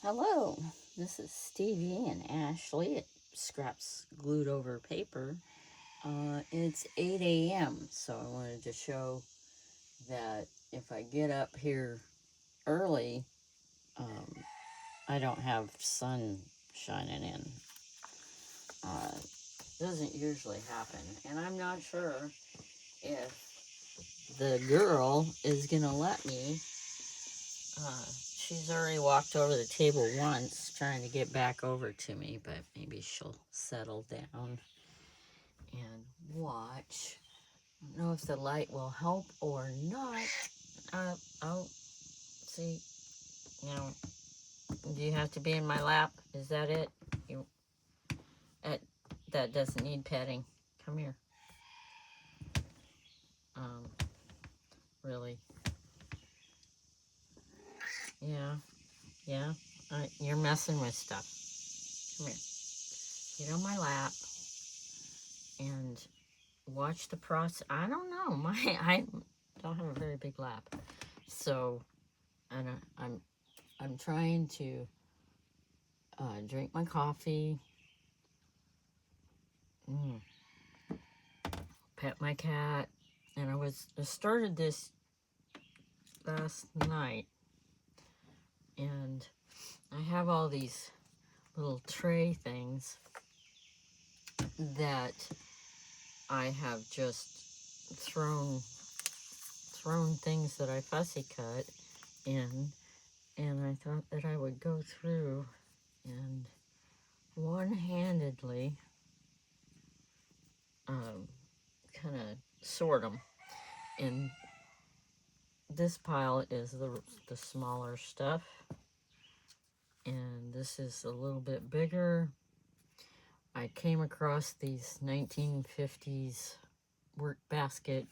Hello, this is Stevie and Ashley at Scraps Glued Over Paper. It's 8 a.m., so I wanted to show that if I get up here early, um, I don't have sun shining in. Doesn't usually happen, and I'm not sure if the girl is gonna let me. She's already walked over the table once trying to get back over to me, but maybe she'll settle down and watch. I don't know if the light will help or not. Oh, see, you know, do you have to be in my lap? Is that it? You, that, that doesn't need petting. Come here. Um, really? Yeah. You're messing with stuff. Come here. Get on my lap and watch the process. I don't know. I don't have a very big lap, so I'm trying to drink my coffee, pet my cat, and I started this last night, and I have all these little tray things that I have just thrown things that I fussy cut in, and I thought that I would go through and one-handedly kind of sort them. And this pile is the smaller stuff, and this is a little bit bigger. I came across these 1950s work basket.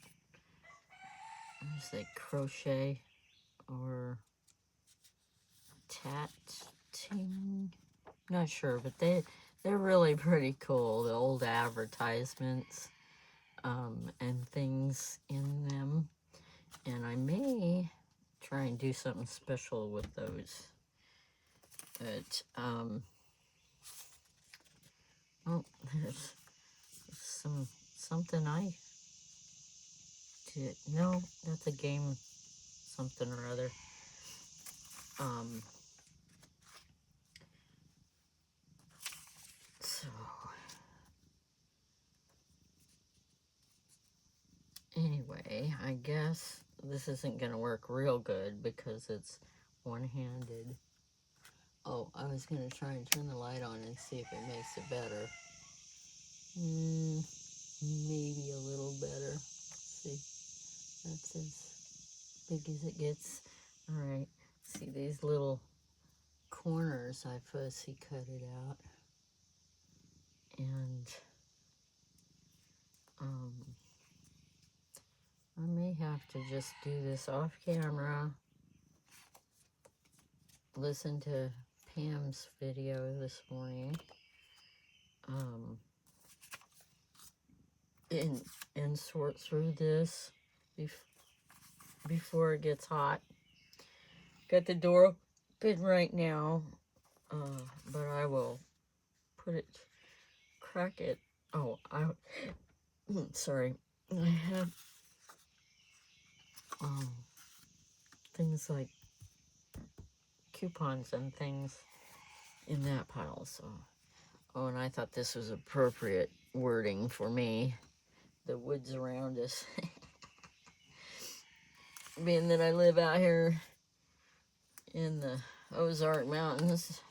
Is it crochet or tatting? Not sure, but they're really pretty cool. The old advertisements and things in them, and I may try and do something special with those. But oh, there's something I did. No, that's a game, something or other. So anyway, I guess this isn't gonna work real good because it's one-handed. Oh, I was gonna try and turn the light on and see if it makes it better. Maybe a little better. See, that's as big as it gets. All right, see these little corners, I fussy cut it out, and I may have to just do this off camera. Listen to Pam's video this morning, and sort through this before it gets hot. Got the door open right now, but I will crack it. Oh, sorry. I have things like coupons and things in that pile, so. Oh, and I thought this was appropriate wording for me. The woods around us. Being that I live out here in the Ozark Mountains,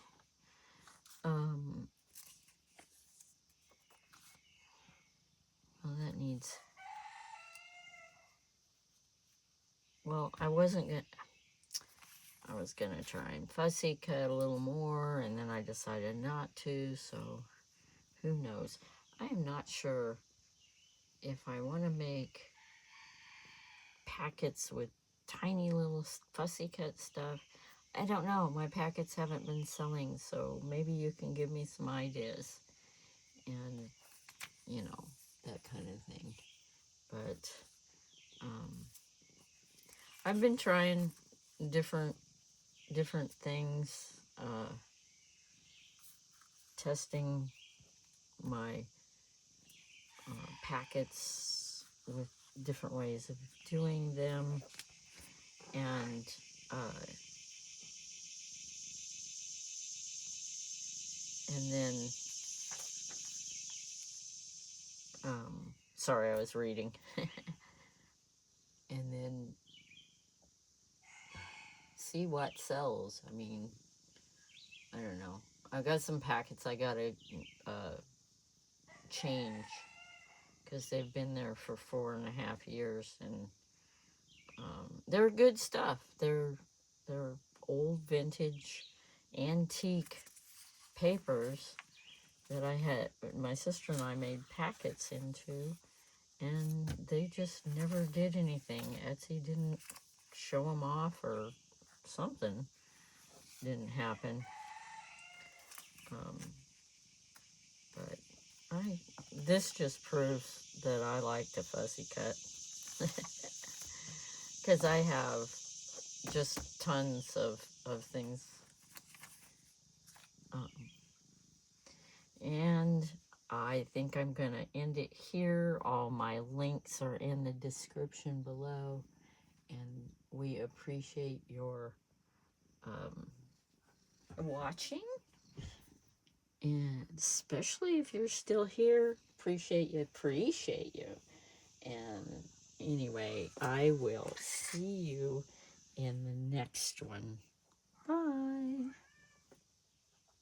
well, that needs, well, I was gonna try and fussy cut a little more, and then I decided not to, so who knows. I am not sure if I want to make packets with tiny little fussy cut stuff. I don't know. My packets haven't been selling, so maybe you can give me some ideas and, you know, that kind of thing. But I've been trying different things. testing my packets with different ways of doing them, and then sorry, I was reading. And then see what sells. I mean, I don't know. I've got some packets I gotta change because they've been there for 4.5 years, and they're good stuff. They're old vintage antique papers that I had, my sister and I made packets into, and they just never did anything. Etsy didn't show them off, or something didn't happen. But this just proves that I like to fussy cut, because I have just tons of things. And I think I'm going to end it here. All my links are in the description below. And we appreciate your watching. And especially if you're still here, appreciate you. And anyway, I will see you in the next one. Bye.